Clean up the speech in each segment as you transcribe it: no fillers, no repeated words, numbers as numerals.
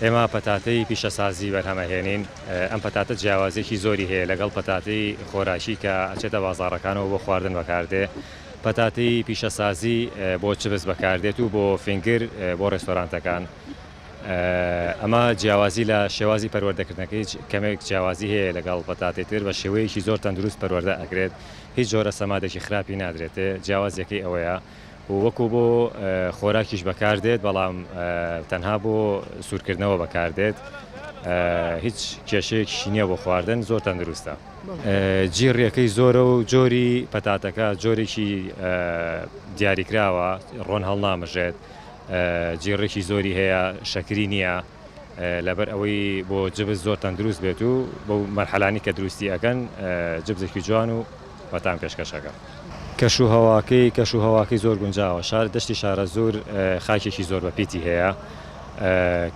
ئێمە پەتاتەی پیشەسازی بەرهەمەهێنین. ئەم پەتاتە جیاوازێکی زۆری هەیە لەگەڵ پەتاتەی خۆراشی کە ئەچێتە بازاڕەکانەوە بۆ خواردن بەکاردێ. پەتاتەی پیشەسازی بۆ چبس بەکاردێت و بۆ فینگر بۆ ڕێستۆرانتەکان. ئەمە جیاوازی لە شێوازی پەروەردەکردنەکەی کەمێک جیاوازی هەیە لەگەڵ پەتاتێک تر بە شێوەیەکی زۆر تەندروست پەروەردە ئەکرێت، هیچ جۆرە سەمادێکی خراپی نادرێتێ. جیاوازیەکەی ئەوەیە و وەکو بۆ خۆراکیش بەکاردێت، بەڵام تەنها بۆ سوورکردنەوە بەکاردێت، هیچ کێشەیەکیشی نییە بۆ خواردن، زۆر تەندروستە. جیڕیەکەی زۆرە و جۆری پەتاتەکە جۆرێکی دیاریکراوە، ڕۆن هەڵنامژێت، جیڕێکی زۆری هەیە، شەکری نییە، لەبەر ئەوەی بۆ جبس زۆر تەندروست بێت و بەو مەرحەلانی کە دروستی ئەەکەن جبزێکی جوان و بەتان پێشکەشەکە. کەش و هەواکەی زۆر گونجاوە. دەشتی شارە زۆر خاکێکی زۆر بەپیتی هەیە.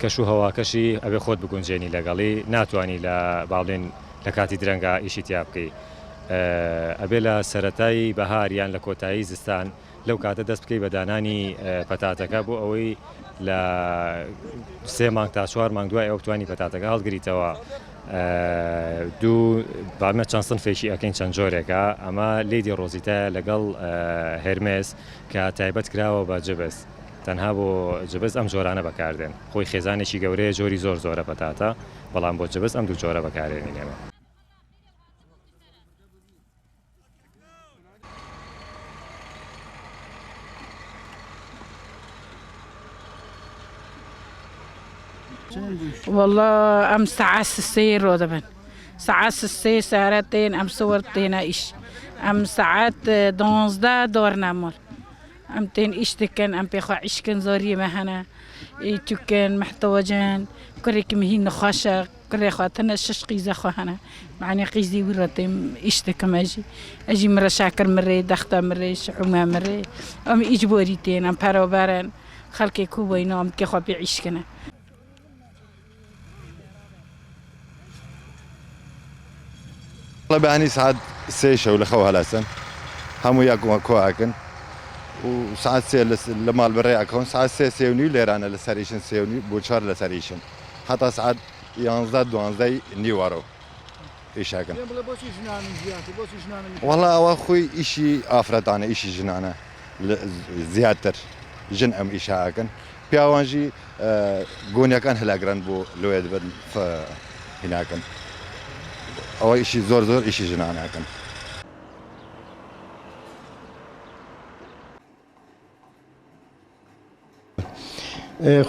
کەش و هەواکەشی ئەبێ خۆت بگونجێنی لەگەڵی، ناتوانانی لە باڵێن لە کاتی درەنگە ئیشی تیا بکەی. ئەبێ لە سەرەتایی بەهار یان لە کۆتایی زستان لەو کاتە دەست بکەی بە دانانی پەتاتەکە بۆ ئەوەی لە 3 مانگ تا 4 مانگ دوای ئەو بتوانی پەتاتەکە هەڵگریتەوە. دوو بامە چەند سنفێکی ئەکەین چەند جۆرێکە. ئەمە لێدی ڕۆزیتە لەگەڵ هێرمێز کە تایبەت کراوە بە جبس، تەنها بۆ جبس ئەم جۆرانە بەکاردێن. خۆی خێزانێکی گەورەیە، جۆری زۆرە پەتاتە، بەڵام بۆ جبس ئەم دوو جۆرە بەکارێنین ئێمە. والله أم ساعات السير ودبن ساعات السير ساعتين أم صورتين إيش أم ساعات 12 دور نمر أم تين إيش تكن أم بيخو عشكن زوري مهنا تكن محتوجان كريك مهين خاشق كري خاطرنا شش قيزة خواهنا معني قيزي ورتم إيش تكم أجي مرة شاكر مرة دخته مرة شعومة مرة أم إجباريتين أم بارن خلقي كوبينو أم كخو بعشكنا. والله بعني ساعات سيشة ولا خوها لسن همو ياكم كواكن وساعات سي لما البري أكون ساعات سيوني ليرانا لسريشن سيوني بوشار لسريشن حتى ساعات ينزد دوانزي نيوارو إيش هكذا. والله أو أخوي إشي آفرتانة إشي جنانة زيادة جن أم إيش هكذا بياوانجي قونيا كان هلاقران بو لويد بدن هناك أو إشي زور إشي جنانة هكذا.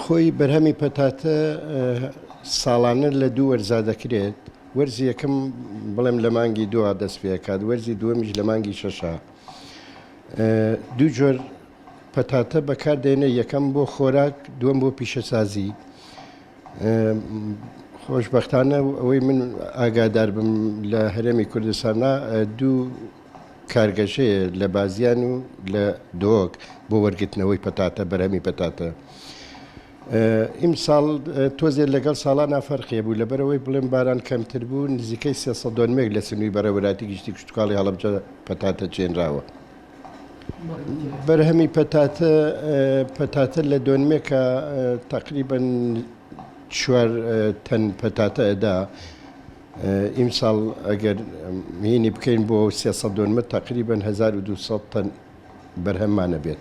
خۆی بەرهەمی پەتاتە ساڵانە لە دوو وەرزا دەکرێت. وەرزی یەکەم بڵێم لە مانگی دووە دەست پێ کات، وەرزی دووەمیش لە مانگی شەشە. دوو جۆر پەتاتە بەکاردێنە، یەکەم بۆ خۆراک، دووەم بۆ پیشەسازی. خۆشبەختانە ئەوەی من ئاگادار بم لە هەرێمی کوردستانە دوو کارگەشەیە لە بازیان و لە دۆک بۆ وەرگرتنەوەی پەتاتە، بەرهەمی پەتاتە. ئیمساڵ تۆزێ لەگەڵ ساڵانە فەرقیە بوو، لەبەرەوەی بڵێم باران کەمتر بوو، نزیکەی 300 دۆنمێک لە سنووی بەرەوەراتی گشتی کشتتوکاڵی هەڵەبجە پەتاتە چێنراوە. بەرهەمی پەتاتە لە دۆنمێکە تقریبەن 4 تەن پەتاتە ئەدا. ئیمساڵ ئەگەر مینی بکەین بۆ 300 دۆنمە تقریبەن 1200 تەن بەرهەممانە بێت.